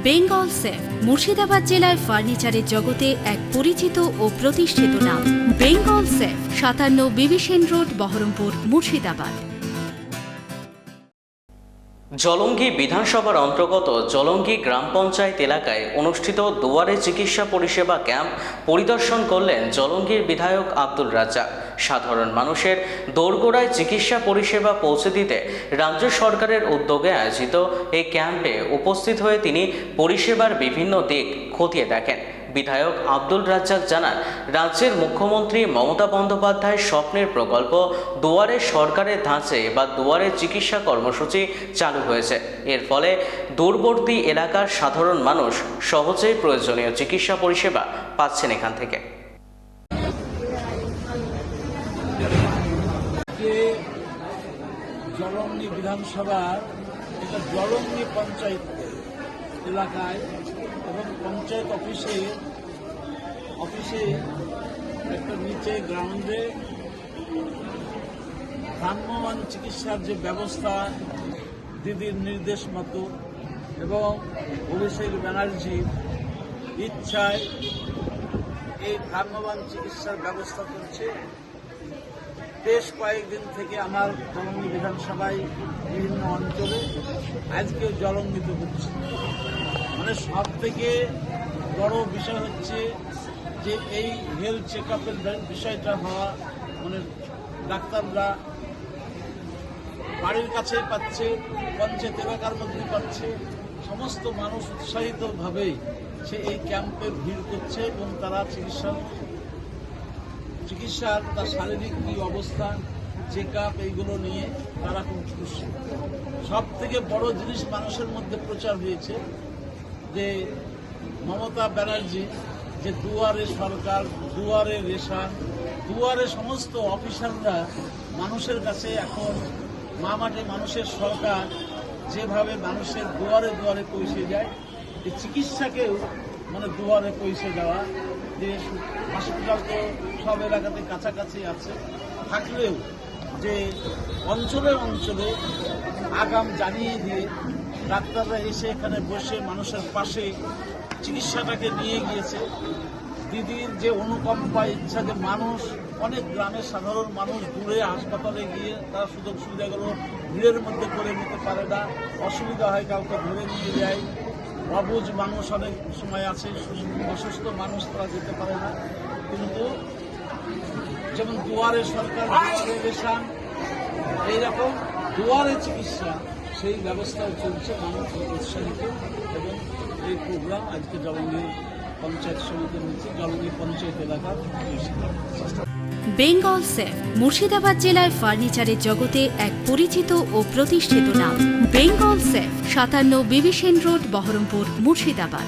Bengal safe Murshidabad জেলায় ফার্নিচারের জগতে এক পরিচিত ও প্রতিষ্ঠিত নাম। বেঙ্গল সেফ 57 বিবি সেন রোড, বহরমপুর, মুর্শিদাবাদ। জলঙ্গি বিধানসভার অন্তর্গত জলঙ্গি গ্রাম পঞ্চায়েত এলাকায় অনুষ্ঠিত দুয়ারে চিকিৎসা পরিষেবা ক্যাম্প পরিদর্শন করলেন জলঙ্গির বিধায়ক আব্দুল রাজ্জাক। সাধারণ মানুষের দোরগোড়ায় চিকিৎসা পরিষেবা পৌঁছে দিতে রাজ্য সরকারের উদ্যোগে আয়োজিত এই ক্যাম্পে উপস্থিত হয়ে তিনি পরিষেবার বিভিন্ন দিক খতিয়ে দেখেন। বিধায়ক আব্দুল রাজ্জাক জানান, রাজ্যের মুখ্যমন্ত্রী মমতা বন্দ্যোপাধ্যায়ের স্বপ্নের প্রকল্প দুয়ারে সরকারের ধাঁচে বা দুয়ারে চিকিৎসা কর্মসূচি চালু হয়েছে। এর ফলে দূরবর্তী এলাকার সাধারণ মানুষ সহজেই প্রয়োজনীয় চিকিৎসা পরিষেবা পাচ্ছেন এখান থেকে। জলঙ্গি বিধানসভার এটা জলঙ্গি পঞ্চায়েত এলাকায় এবং পঞ্চায়েত অফিসে একটা নিচে গ্রাউন্ডে ভ্রাম্যমাণ চিকিৎসার যে ব্যবস্থা দিদির নির্দেশ মতো এবং অভিষেক ব্যানার্জির ইচ্ছায় এই ভ্রাম্যমাণ চিকিৎসার ব্যবস্থা করছে। বেশ কয়েকদিন থেকে আমার জলঙ্গি বিধানসভায় বিভিন্ন অঞ্চলে আজকে জলঙ্গিতে হচ্ছে। মানে সব থেকে বড় বিষয় হচ্ছে যে এই হেলথ চেক আপের বিষয়টা হওয়া, মানে ডাক্তাররা বাড়ির কাছেই পাচ্ছে, পঞ্চায়েত এলাকার মধ্যে পাচ্ছে। সমস্ত মানুষ উৎসাহিতভাবেই সে এই ক্যাম্পে ভিড় করছে এবং তারা চিকিৎসার তার শারীরিক কী অবস্থা, চেক আপ এইগুলো নিয়ে তারা খুব খুশি। সব থেকে বড় জিনিস মানুষের মধ্যে প্রচার হয়েছে যে মমতা ব্যানার্জি যে দুয়ারে সরকার, দুয়ারে রেশন, দুয়ারে সমস্ত অফিসাররা মানুষের কাছে এখন মাঠে মানুষের সরকার যেভাবে মানুষের দুয়ারে দুয়ারে পৌঁছে যায়, এই চিকিৎসাকেও মানে দুয়ারে পৌঁছে দেওয়া। যে হসপিটাল তো সব এলাকাতে কাছাকাছি আছে, থাকলেও যে অঞ্চলে অঞ্চলে আগাম জানিয়ে দিয়ে ডাক্তাররা এসে এখানে বসে মানুষের পাশে চিকিৎসাটাকে নিয়ে গিয়েছে। দিদির যে অনুকম্পা, ইচ্ছা যে মানুষ, অনেক গ্রামের সাধারণ মানুষ দূরে হাসপাতালে গিয়ে তারা সুযোগ সুবিধাগুলো ভিড়ের মধ্যে করে নিতে পারে না, অসুবিধা হয়, কাউকে ধরে নিয়ে যায়। অবুঝ মানুষ অনেক সময় আছে, অসুস্থ মানুষ তারা যেতে পারে না। কিন্তু যেমন দুয়ারে সরকার, দুয়ারে রেশন, এইরকম দুয়ারে চিকিৎসা সেই ব্যবস্থাও চলছে। মানুষ উৎসাহিত এবং এই প্রোগ্রাম আজকে জলঙ্গি পঞ্চায়েত সমিতির নিচে জলঙ্গি পঞ্চায়েত এলাকার বেঙ্গল সেফ মুর্শিদাবাদ জেলায় ফার্নিচারের জগতে এক পরিচিত ও প্রতিষ্ঠিত নাম। বেঙ্গল সেফ 57 বিবি সেন রোড, বহরমপুর, মুর্শিদাবাদ।